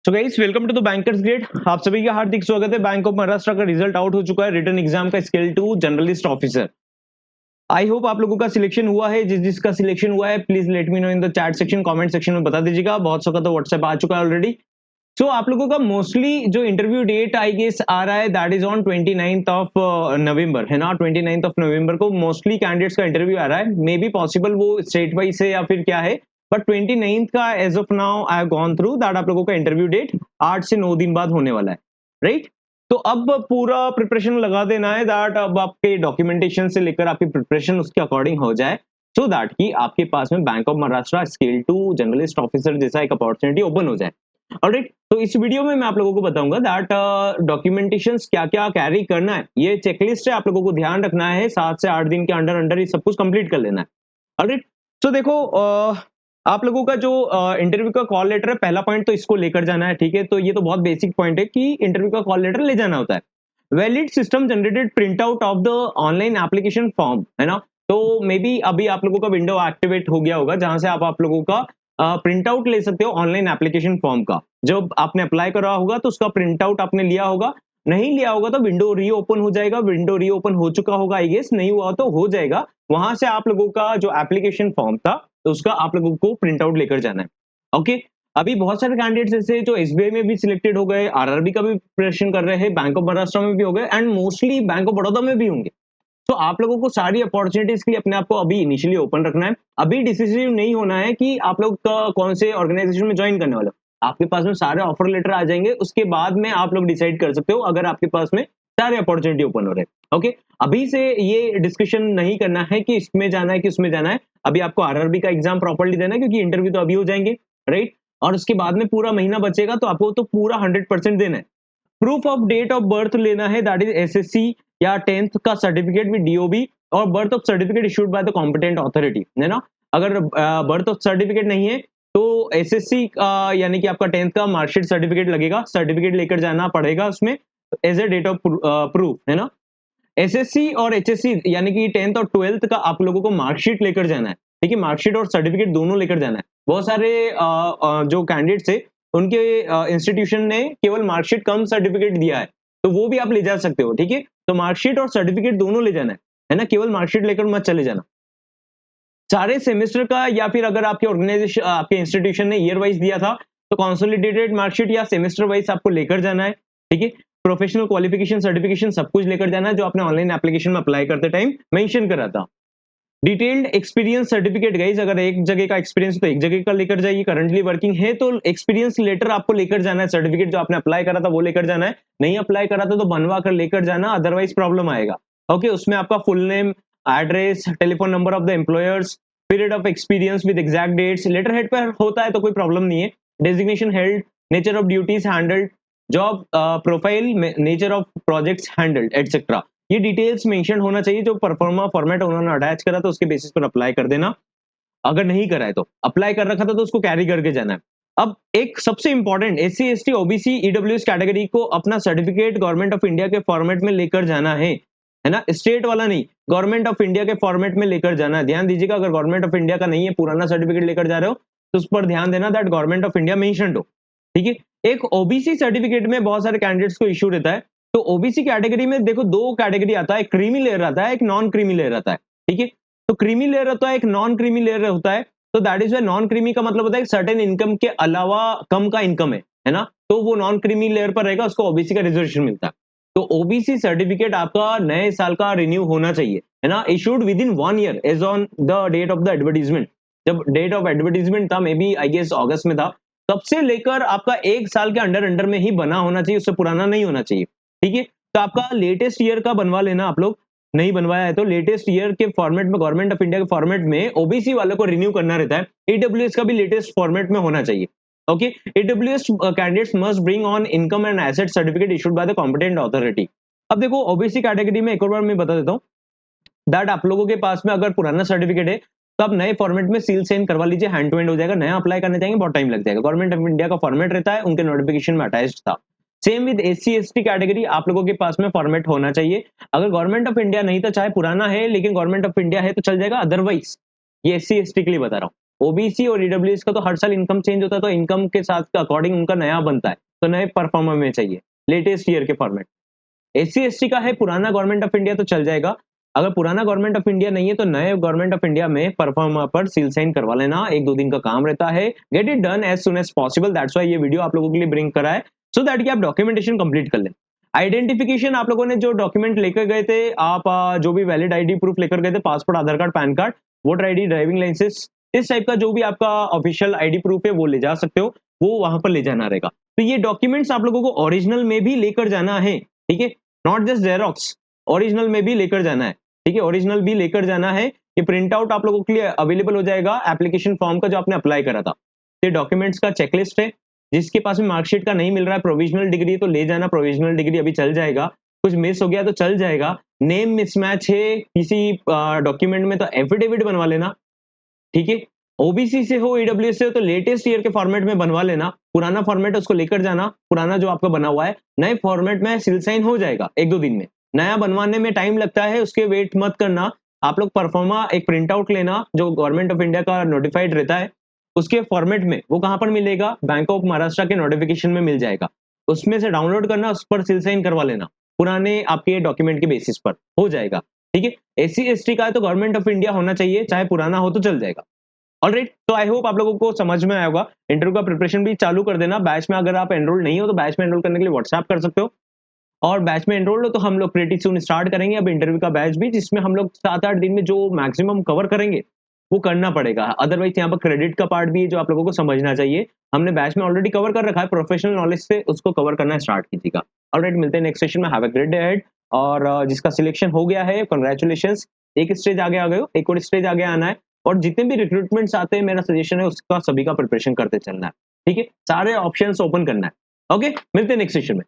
So guys welcome to the bankers grade. आप सभी का हार्दिक स्वागत है। बैंक ऑफ महाराष्ट्र का रिजल्ट आउट हो चुका है रिटन एग्जाम का scale 2 journalist officer. I hope आप लोगों का सिलेक्शन हुआ है। जिसका सिलेक्शन हुआ है please let me know in the chat section, comment section में बता दीजिएगा। बहुत का तो व्हाट्सएप आ चुका है ऑलरेडी। सो आप लोगों का मोस्टली जो इंटरव्यू डेट आई गेस आ रहा है that is on 29th of November, है ना। 29th ऑफ नवंबर को मोस्टली कैंडिडेट्स का इंटरव्यू आ रहा है। मे बी पॉसिबल वो स्टेट वाइज है या फिर क्या है, बट 29th का as of now I have gone through that आप लोगों का इंटरव्यू डेट 8 से 9 दिन बाद होने वाला है, राइट। तो अब पूरा प्रिपरेशन लगा देना है दैट अब आपके डॉक्यूमेंटेशन से लेकर आपकी प्रिपरेशन उसके अकॉर्डिंग हो जाए, सो दैट कि आपके पास में bank of Maharashtra scale 2 journalist officer जैसा एक अपॉर्चुनिटी ओपन हो जाए। ऑलराइट, तो इस वीडियो में मैं आप लोगों को बताऊंगा दैट डॉक्यूमेंटेशन क्या क्या कैरी करना है। ये चेकलिस्ट है, आप लोगों को ध्यान रखना है। 7 से 8 दिन के अंडर अंडर ये सब कुछ कंप्लीट कर लेना है। ऑलराइट, तो देखो आप लोगों का जो इंटरव्यू का कॉल लेटर है, पहला पॉइंट तो इसको लेकर जाना है, ठीक है। तो ये तो बहुत बेसिक पॉइंट है कि इंटरव्यू का कॉल लेटर ले जाना होता है। Valid system generated print out of the online application form, है ना। तो मे बी अभी आप लोगों का विंडो एक्टिवेट हो गया होगा जहां से आप लोगों का प्रिंट आउट ले सकते हो ऑनलाइन एप्लीकेशन फॉर्म का। जब आपने अप्लाई करा होगा तो उसका प्रिंट आउट आपने लिया होगा। नहीं लिया होगा तो विंडो रीओपन हो जाएगा। विंडो रीओपन हो चुका होगा आई गेस, नहीं हुआ तो हो जाएगा। वहां से आप लोगों का जो एप्लीकेशन फॉर्म था तो उसका आप लोगों को प्रिंट आउट लेकर जाना है। ओके, अभी बहुत सारे कैंडिडेट्स ऐसे जो एसबीआई में भी सिलेक्टेड हो गए, आरआरबी का भी प्रिपरेशन कर रहे हैं, बैंक ऑफ महाराष्ट्र में भी हो गए and mostly bank of Baroda में भी होंगे। तो आप लोगों को सारी अपॉर्चुनिटीज के लिए अपने आप को अभी इनिशियली ओपन रखना है। अभी डिसिसिव नहीं होना है कि आप लोग कौन से ऑर्गेनाइजेशन में ज्वाइन करने वाले हो। आपके पास में सारे ऑफर लेटर आ जाएंगे, उसके बाद में आप लोग डिसाइड कर सकते हो अगर आपके पास में सारे अपॉर्चुनिटी ओपन हो रहे हैं। ओके, अभी से ये डिस्कशन नहीं करना है कि इसमें जाना है कि उसमें जाना है। अभी आपको आरआरबी का एग्जाम प्रॉपर्ली देना है क्योंकि इंटरव्यू तो अभी हो जाएंगे, राइट। और उसके बाद में पूरा महीना बचेगा तो आपको तो पूरा 100% देना है। Proof of date of birth लेना है, दैट इज एसएससी या 10th का सर्टिफिकेट विद डीओबी और birth of certificate issued by the competent authority, है ना। अगर बर्थ ऑफ सर्टिफिकेट नहीं है तो एसएससी यानी कि आपका 10th का मार्कशीट सर्टिफिकेट लगेगा। सर्टिफिकेट लेकर जाना पड़ेगा उसमें as a date of proof, है ना। एसएससी और एचएससी यानी कि 10th और 12th का आप लोगों को मार्कशीट लेकर जाना है, ठीक है। मार्कशीट और सर्टिफिकेट दोनों लेकर जाना है। बहुत सारे जो कैंडिडेट्स है उनके इंस्टीट्यूशन ने केवल मार्कशीट कम सर्टिफिकेट दिया है, तो वो भी आप ले जा सकते हो, ठीक है। तो मार्कशीट और सर्टिफिकेट दोनों ले जाना है ना। केवल मार्कशीट लेकर मत चले जाना। सारे सेमेस्टर का या फिर अगर आपके ऑर्गेनाइजेशन आपके इंस्टीट्यूशन ने ईयर वाइज दिया था तो कंसोलिडेटेड मार्कशीट या सेमेस्टर वाइज आपको लेकर जाना है, ठीक है। प्रोफेशनल क्वालिफिकेशन सर्टिफिकेशन सब कुछ लेकर जाना है जो आपने ऑनलाइन एप्लीकेशन में अप्लाई करते टाइम मेंशन करा था। डिटेल्ड एक्सपीरियंस सर्टिफिकेट गाइस, अगर एक जगह का एक्सपीरियंस तो एक जगह का लेकर जाइए। करंटली वर्किंग है तो एक्सपीरियंस लेटर आपको लेकर जाना है। सर्टिफिकेट जो आपने अप्लाई करा था वो लेकर जाना है। नहीं अप्लाई करा था तो बनवा कर लेकर जाना, अदरवाइज प्रॉब्लम आएगा। ओके, उसमें आपका full name, address, telephone number of the employers, period of experience with exact dates, letter head पर होता है तो कोई प्रॉब्लम नहीं है। Designation held, nature of duties handled, job profile, nature of projects handled etcetera. ये डिटेल्स मेंशन होना चाहिए। जो परफॉर्मा फॉर्मेट उन्होंने अटैच करा तो उसके बेसिस पर अप्लाई कर देना। अगर नहीं करा है तो अप्लाई कर रखा था तो उसको कैरी करके जाना है। अब एक सबसे important SC ST OBC EWS category को अपना सर्टिफिकेट गवर्नमेंट ऑफ इंडिया के फॉर्मेट में लेकर जाना है ना। स्टेट वाला नहीं, गवर्नमेंट ऑफ इंडिया के फॉर्मेट में लेकर जाना है। ध्यान दीजिएगा, अगर गवर्नमेंट ऑफ इंडिया का नहीं है, पुराना सर्टिफिकेट लेकर जा रहे हो तो उस पर ध्यान देना that government of India mentioned हो, ठीक है। एक ओबीसी सर्टिफिकेट में बहुत सारे कैंडिडेट्स को इशू रहता है। तो ओबीसी कैटेगरी में देखो दो कैटेगरी आता है, क्रीमी लेयर आता है, एक नॉन क्रीमी लेयर आता है, ठीक है। तो क्रीमी लेयर होता है, एक नॉन क्रीमी लेयर होता है। तो that is why non creamy का मतलब होता है सर्टेन इनकम के अलावा कम का इनकम है ना। तो वो नॉन क्रीमी लेयर पर रहेगा, उसको ओबीसी का रिजर्वेशन मिलता है। तो ओबीसी सर्टिफिकेट आपका नए साल का रिन्यू होना चाहिए, है ना। Issued within 1 year as on the date of the advertisement. जब डेट ऑफ एडवर्टीजमेंट था मे बी आई गेस अगस्त में था, तब से लेकर आपका 1 साल के अंडर अंडर में ही बना होना चाहिए, उससे पुराना नहीं होना चाहिए, ठीक है। तो आपका लेटेस्ट ईयर का बनवा लेना आप लोग। नहीं बनवाया है तो लेटेस्ट ईयर के फॉर्मेट में, गवर्नमेंट ऑफ इंडिया के फॉर्मेट में ओबीसी वालों को रिन्यू करना रहता है। ईडब्ल्यूएस का भी लेटेस्ट फॉर्मेट में होना चाहिए। Okay, EWS candidates must bring on income and asset certificate issued by the competent authority. अब देखो ओबीसी कैटेगरी में एक और बार मैं बता देता हूँ दैट आप लोगों के पास में अगर पुराना सर्टिफिकेट है तो आप नए फॉर्मेट में सील सेंड करवा लीजिए, हैंड टू हैंड हो जाएगा। नया अप्लाई करने जाएंगे बहुत टाइम लग जाएगा। गवर्नमेंट ऑफ इंडिया का फॉर्मेट रहता है, उनके नोटिफिकेशन में अटैच्ड था। Same with SC ST category, आप लोगों के पास में फॉर्मेट होना चाहिए। अगर गवर्नमेंट ऑफ इंडिया नहीं तो चाहे पुराना है लेकिन गवर्नमेंट ऑफ इंडिया है तो चल जाएगा, अदरवाइज ये एससी एसटी के लिए बता रहा हूँ। ओबीसी और ईडब्ल्यूएस का तो हर साल इनकम चेंज होता है, तो इनकम के साथ अकॉर्डिंग उनका नया बनता है, तो नए परफॉर्मर में चाहिए लेटेस्ट ईयर के फॉर्मेट। एससी एसटी का है पुराना गवर्नमेंट ऑफ इंडिया तो चल जाएगा, अगर पुराना गवर्नमेंट ऑफ इंडिया नहीं है तो नए गवर्नमेंट ऑफ इंडिया में परफॉर्मर पर सील साइन करवा लेना, 1-2 दिन का काम रहता है, get it done as soon as possible, that's why ये वीडियो आप लोगों के लिए ब्रिंग करा है, सो दैट कि आप डॉक्यूमेंटेशन कंप्लीट कर लें। आइडेंटिफिकेशन आप लोगों ने जो डॉक्यूमेंट लेकर गए थे, आप जो भी वैलिड आईडी प्रूफ लेकर गए थे, passport, Aadhaar card, PAN card, voter ID, driving licence, इस टाइप का जो भी आपका ऑफिशियल आईडी प्रूफ है वो ले जा सकते हो, वो वहां पर ले जाना रहेगा। तो ये डॉक्यूमेंट्स आप लोगों को ओरिजिनल में भी लेकर जाना है, ठीक है, नॉट जस्ट जेरोक्स, ओरिजिनल में भी लेकर जाना है, ठीक है, ओरिजिनल भी लेकर जाना है। ये प्रिंट आउट आप लोगों के लिए अवेलेबल हो जाएगा एप्लीकेशन फॉर्म का जो आपने अप्लाई करा था। ये डॉक्यूमेंट्स का चेकलिस्ट है, जिसके पास में मार्कशीट का नहीं मिल रहा है, प्रोविजनल डिग्री तो ले जाना, प्रोविजनल डिग्री अभी चल जाएगा, कुछ मिस हो गया तो चल जाएगा, नेम मिसमैच है किसी डॉक्यूमेंट में तो एफिडेविट बनवा लेना, ठीक है, ओबीसी से हो, ईडब्ल्यूएस से हो तो लेटेस्ट ईयर के फॉर्मेट में बनवा लेना, पुराना फॉर्मेट उसको लेकर जाना, पुराना जो आपका बना हुआ है नए फॉर्मेट में सील साइन हो जाएगा 1-2 दिन में, नया बनवाने में टाइम लगता है, उसके वेट मत करना, आप लोग परफॉर्मा एक प्रिंट आउट लेना जो गवर्नमेंट ऑफ इंडिया का नोटिफाइड रहता है, उसके फॉर्मेट में, वो कहां पर मिलेगा, बैंक ऑफ महाराष्ट्र के नोटिफिकेशन में मिल जाएगा, उसमें से डाउनलोड करना, उस पर सील साइन करवा लेना, पुराने आपके डॉक्यूमेंट के बेसिस पर हो जाएगा, ठीक है। एससी एसटी का है तो गवर्नमेंट ऑफ इंडिया होना चाहिए, चाहे पुराना हो तो चल जाएगा। ऑलराइट, तो आई होप आप लोगों को समझ में आया होगा। इंटरव्यू का प्रिपरेशन भी चालू कर देना, बैच में अगर आप एनरोल नहीं हो तो बैच में एनरोल करने के लिए व्हाट्सएप कर सकते हो, और बैच में एनरोल हो तो हम लोग प्रीटी सून स्टार्ट करेंगे अब इंटरव्यू का बैच भी, जिसमें हम लोग 7-8 दिन में जो मैक्सिमम कवर करेंगे वो करना पड़ेगा, अदरवाइज यहाँ पर क्रेडिट का पार्ट भी है जो आप लोगों को समझना चाहिए, हमने बैच में ऑलरेडी कवर कर रखा है, प्रोफेशनल नॉलेज से उसको कवर करना स्टार्ट कीजिएगा। ऑलराइट, मिलते हैं नेक्स्ट सेशन में, have a great day ahead, और जिसका सिलेक्शन हो गया है कांग्रेचुलेशंस, एक स्टेज आगे आ गए हो, एक और स्टेज आगे आना है, और जितने भी रिक्रूटमेंट्स आते हैं मेरा सजेशन है उसका सभी का प्रिपरेशन करते चलना है, ठीक है, सारे ऑप्शंस ओपन करना है। ओके, मिलते हैं नेक्स्ट सेशन में।